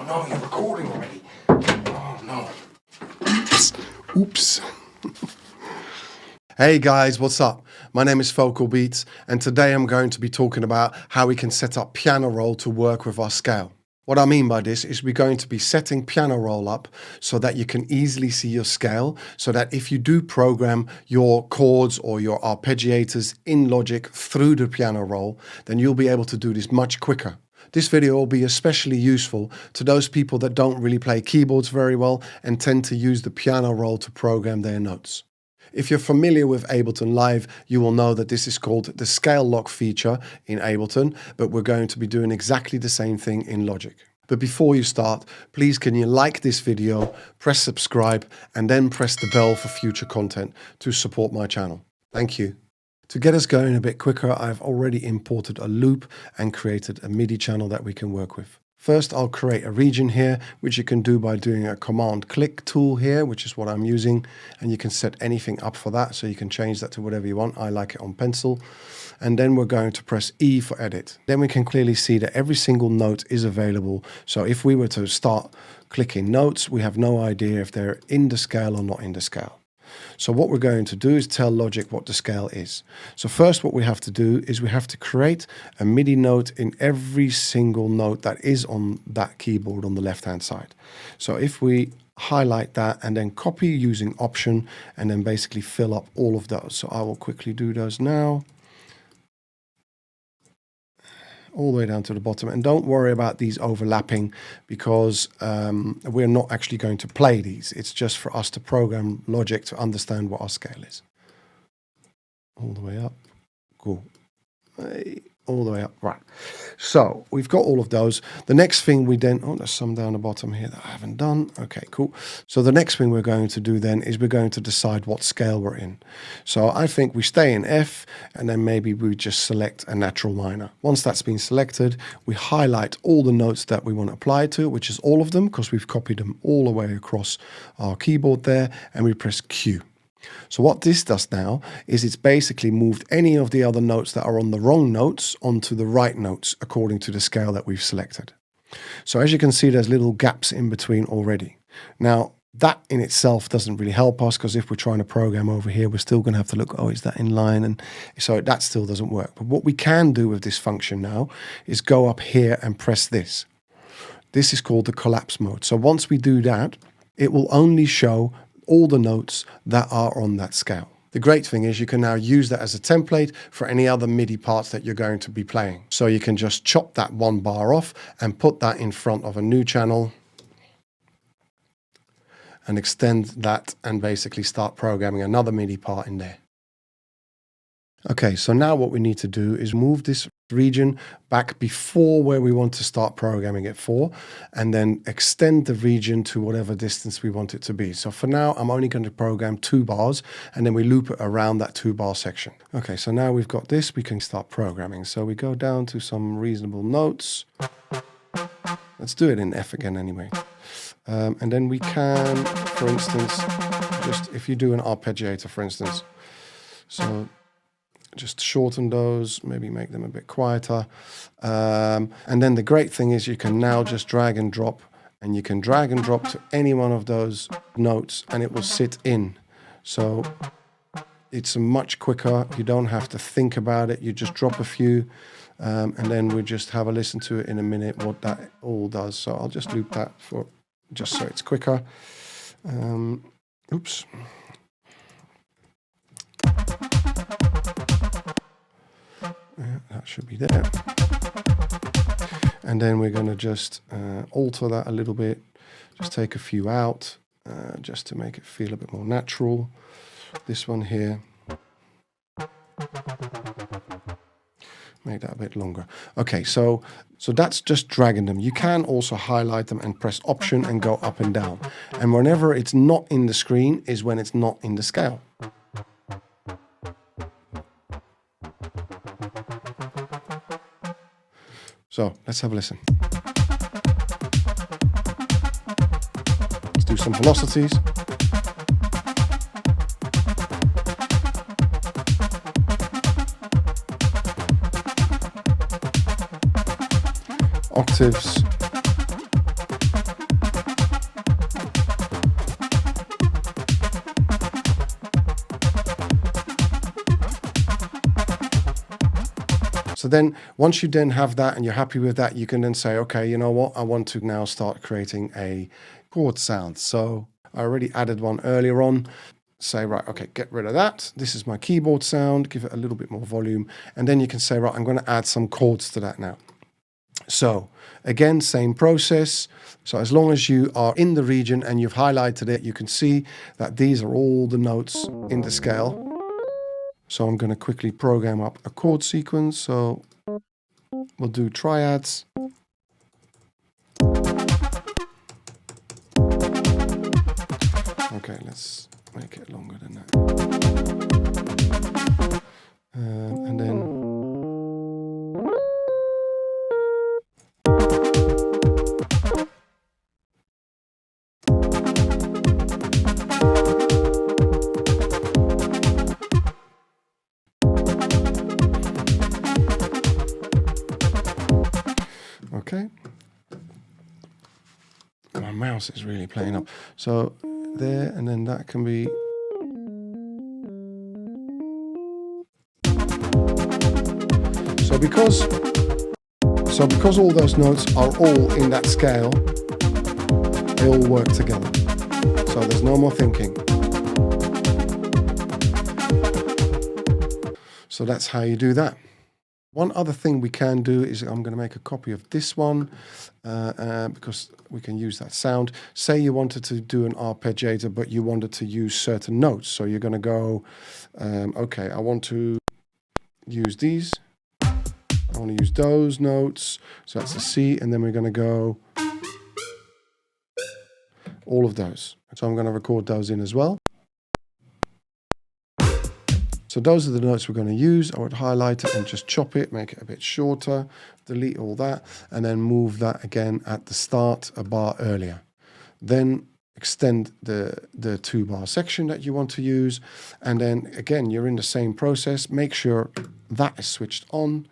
no, you're recording already. Oh no. Oops. Hey guys, what's up? My name is Focal Beats, and today I'm going to be talking about how we can set up piano roll to work with our scale. What I mean by this is we're going to be setting piano roll up so that you can easily see your scale, so that if you do program your chords or your arpeggiators in Logic through the piano roll, then you'll be able to do this much quicker. This video will be especially useful to those people that don't really play keyboards very well and tend to use the piano roll to program their notes. If you're familiar with Ableton Live, you will know that this is called the scale lock feature in Ableton, but we're going to be doing exactly the same thing in Logic. But before you start, please can you like this video, press subscribe, and then press the bell for future content to support my channel. Thank you. To get us going a bit quicker, I've already imported a loop and created a MIDI channel that we can work with. First, I'll create a region here, which you can do by doing a command-click tool here, which is what I'm using. And you can set anything up for that, so you can change that to whatever you want. I like it on pencil. And then we're going to press E for edit. Then we can clearly see that every single note is available. So if we were to start clicking notes, we have no idea if they're in the scale or not in the scale. So what we're going to do is tell Logic what the scale is. So first what we have to do is we have to create a MIDI note in every single note that is on that keyboard on the left-hand side. So if we highlight that and then copy using Option and then basically fill up all of those. So I will quickly do those now. All the way down to the bottom, and don't worry about these overlapping because we're not actually going to play these. It's just for us to program Logic to understand what our scale is. All the way up, cool. All the way up, right. So we've got all of those. The next thing we then, there's some down the bottom here that I haven't done. Okay, cool. So the next thing we're going to do then is we're going to decide what scale we're in. So I think we stay in F, and then maybe we just select a natural minor. Once that's been selected, we highlight all the notes that we want to apply to, which is all of them, because we've copied them all the way across our keyboard there, and we press Q. So what this does now is it's basically moved any of the other notes that are on the wrong notes onto the right notes according to the scale that we've selected. So as you can see, there's little gaps in between already. Now, that in itself doesn't really help us because if we're trying to program over here, we're still going to have to look, is that in line? And so that still doesn't work. But what we can do with this function now is go up here and press this. This is called the collapse mode. So once we do that, it will only show all the notes that are on that scale. The great thing is you can now use that as a template for any other MIDI parts that you're going to be playing. So you can just chop that one bar off and put that in front of a new channel and extend that and basically start programming another MIDI part in there. Okay, so now what we need to do is move this region back before where we want to start programming it for, and then extend the region to whatever distance we want it to be. So for now, I'm only going to program 2 bars, and then we loop it around that 2-bar section. Okay, so now we've got this, we can start programming. So we go down to some reasonable notes. Let's do it in F again anyway. And then we can, for instance, just if you do an arpeggiator, for instance, so just shorten those, maybe make them a bit quieter. And then the great thing is you can now just drag and drop, and you can drag and drop to any one of those notes and it will sit in. So it's much quicker. You don't have to think about it. You just drop a few and then we just have a listen to it in a minute what that all does. So I'll just loop that for just so it's quicker. Oops. That should be there. And then we're going to just alter that a little bit. Just take a few out just to make it feel a bit more natural. This one here. Make that a bit longer. Okay, so that's just dragging them. You can also highlight them and press Option and go up and down. And whenever it's not in the screen is when it's not in the scale. So let's have a listen. Let's do some velocities. Octaves. So then once you then have that and you're happy with that, you can then say, okay, you know what? I want to now start creating a chord sound. So I already added one earlier on. Say, right, okay, get rid of that. This is my keyboard sound. Give it a little bit more volume. And then you can say, right, I'm going to add some chords to that now. So again, same process. So as long as you are in the region and you've highlighted it, you can see that these are all the notes in the scale. So I'm going to quickly program up a chord sequence. So we'll do triads. Okay, let's make it longer than that. And then okay. My mouse is really playing up. So there, and then that can be. So because all those notes are all in that scale, they all work together. So there's no more thinking. So that's how you do that. One other thing we can do is I'm going to make a copy of this one because we can use that sound. Say you wanted to do an arpeggiator, but you wanted to use certain notes. So you're going to go, okay, I want to use these. I want to use those notes. So that's a C, and then we're going to go all of those. So I'm going to record those in as well. So those are the notes we're going to use. I would highlight it and just chop it, make it a bit shorter, delete all that, and then move that again at the start a bar earlier. Then extend the 2-bar section that you want to use. And then again, you're in the same process. Make sure that is switched on.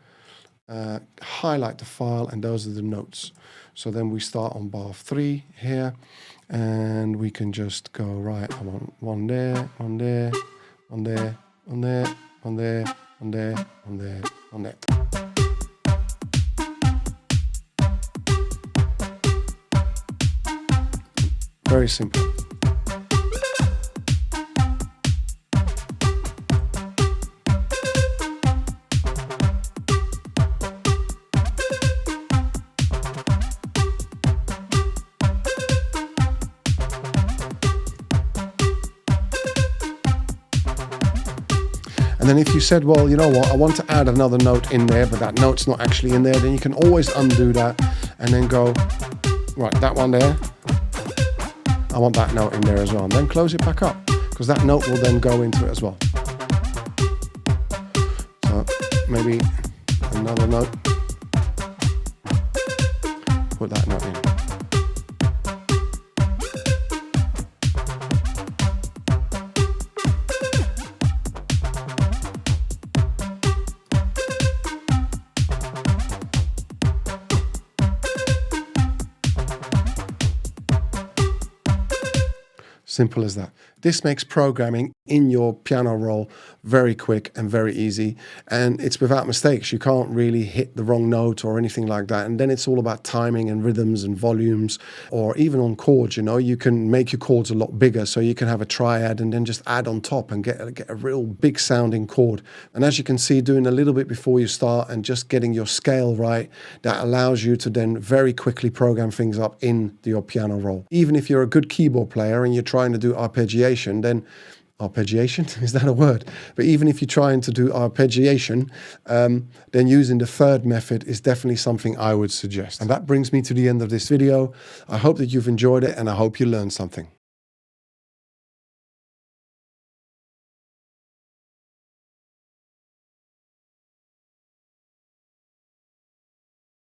Highlight the file, and those are the notes. So then we start on bar 3 here, and we can just go, right, I want one there, one there, one there, on there, on there, on there, on there, on there. Very simple. And then if you said, well, you know what, I want to add another note in there, but that note's not actually in there, then you can always undo that and then go, right, that one there, I want that note in there as well. And then close it back up, because that note will then go into it as well. So maybe another note, put that note in. Simple as that. This makes programming in your piano roll very quick and very easy, and it's without mistakes. You can't really hit the wrong note or anything like that, and then it's all about timing and rhythms and volumes. Or even on chords, you know, you can make your chords a lot bigger, so you can have a triad and then just add on top and get a real big sounding chord. And as you can see, doing a little bit before you start and just getting your scale right, that allows you to then very quickly program things up in your piano roll. Even if you're a good keyboard player and you're trying to do arpeggiation, then arpeggiation, is that a word? But even if you're trying to do arpeggiation, then using the third method is definitely something I would suggest. And that brings me to the end of this video. I hope that you've enjoyed it, and I hope you learned something.